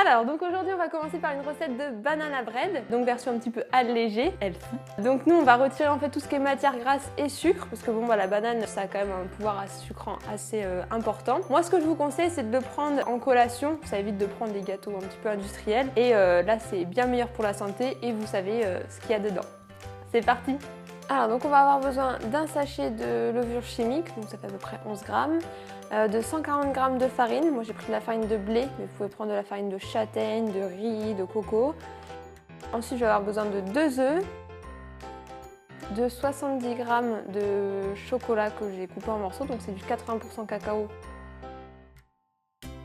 Alors, donc aujourd'hui, on va commencer par une recette de banana bread, donc version un petit peu allégée, elle-ci. Donc nous, on va retirer en fait tout ce qui est matière grasse et sucre, parce que bon, bah, la banane, ça a quand même un pouvoir sucrant assez important. Moi, ce que je vous conseille, c'est de le prendre en collation, ça évite de prendre des gâteaux un petit peu industriels, et là, c'est bien meilleur pour la santé, et vous savez ce qu'il y a dedans. C'est parti! Alors, donc on va avoir besoin d'un sachet de levure chimique, donc ça fait à peu près 11 grammes. De 140 g de farine, moi j'ai pris de la farine de blé, mais vous pouvez prendre de la farine de châtaigne, de riz, de coco. Ensuite je vais avoir besoin de 2 œufs, de 70 g de chocolat que j'ai coupé en morceaux, donc c'est du 80% cacao,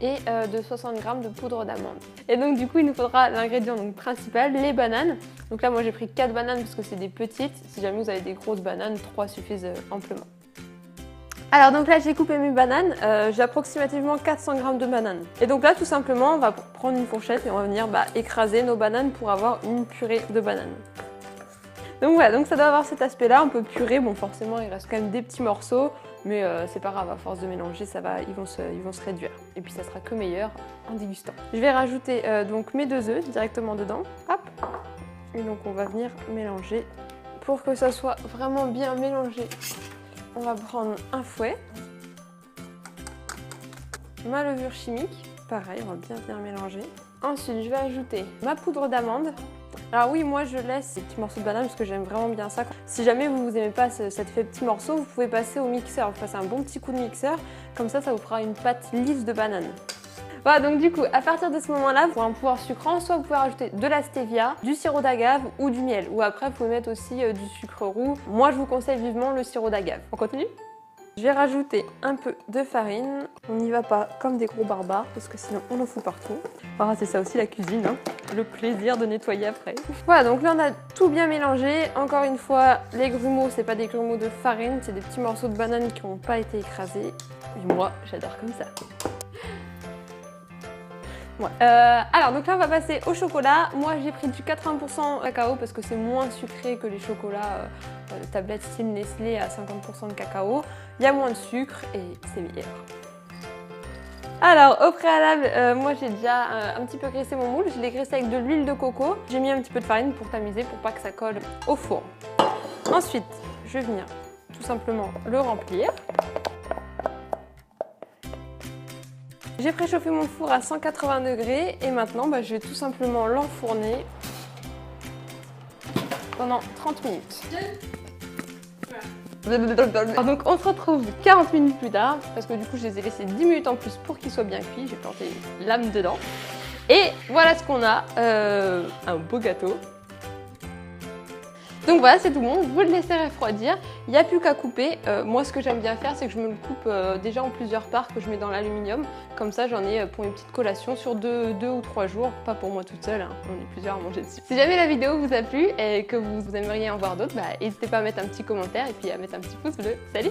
et de 60 g de poudre d'amande. Et donc du coup il nous faudra l'ingrédient principal, les bananes. Donc là moi j'ai pris 4 bananes parce que c'est des petites, si jamais vous avez des grosses bananes, 3 suffisent amplement. Alors donc là j'ai coupé mes bananes, j'ai approximativement 400 g de bananes. Et donc là tout simplement on va prendre une fourchette et on va venir écraser nos bananes pour avoir une purée de bananes. Donc voilà, donc ça doit avoir cet aspect là, un peu purée, bon forcément il reste quand même des petits morceaux, mais c'est pas grave, à force de mélanger ça va, ils vont se réduire. Et puis ça sera que meilleur en dégustant. Je vais rajouter donc mes 2 œufs directement dedans, hop. Et donc on va venir mélanger pour que ça soit vraiment bien mélangé. On va prendre un fouet, ma levure chimique, pareil, on va bien mélanger. Ensuite, je vais ajouter ma poudre d'amande. Alors oui, moi je laisse ces petits morceaux de banane parce que j'aime vraiment bien ça. Si jamais vous n'aimez pas cet effet petit morceau, vous pouvez passer au mixeur. Vous passez un bon petit coup de mixeur, comme ça vous fera une pâte lisse de banane. Voilà, donc du coup, à partir de ce moment-là, pour un pouvoir sucrant, soit vous pouvez rajouter de la stevia, du sirop d'agave ou du miel. Ou après, vous pouvez mettre aussi du sucre roux. Moi, je vous conseille vivement le sirop d'agave. On continue ? Je vais rajouter un peu de farine. On n'y va pas comme des gros barbares, parce que sinon on en fout partout. Ah, c'est ça aussi la cuisine, hein. Le plaisir de nettoyer après. Voilà, donc là on a tout bien mélangé. Encore une fois, les grumeaux, c'est pas des grumeaux de farine, c'est des petits morceaux de banane qui n'ont pas été écrasés. Et moi, j'adore comme ça. Ouais. Alors donc là on va passer au chocolat. Moi j'ai pris du 80% cacao parce que c'est moins sucré que les chocolats tablettes style Nestlé à 50% de cacao. Il y a moins de sucre et c'est meilleur. Alors au préalable, moi j'ai déjà un petit peu graissé mon moule. Je l'ai graissé avec de l'huile de coco. J'ai mis un petit peu de farine pour tamiser pour pas que ça colle au four. Ensuite je vais venir tout simplement le remplir. J'ai préchauffé mon four à 180 degrés et maintenant je vais tout simplement l'enfourner pendant 30 minutes. Alors donc on se retrouve 40 minutes plus tard parce que du coup je les ai laissés 10 minutes en plus pour qu'ils soient bien cuits. J'ai planté l'âme dedans. Et voilà ce qu'on a, un beau gâteau. Donc voilà, c'est tout bon, vous le laissez refroidir, il n'y a plus qu'à couper. Moi ce que j'aime bien faire, c'est que je me le coupe déjà en plusieurs parts que je mets dans l'aluminium. Comme ça j'en ai pour une petite collation sur 2 ou 3 jours, pas pour moi toute seule, hein. On est plusieurs à manger dessus. Si jamais la vidéo vous a plu et que vous aimeriez en voir d'autres, n'hésitez pas à mettre un petit commentaire et puis à mettre un petit pouce bleu. Salut!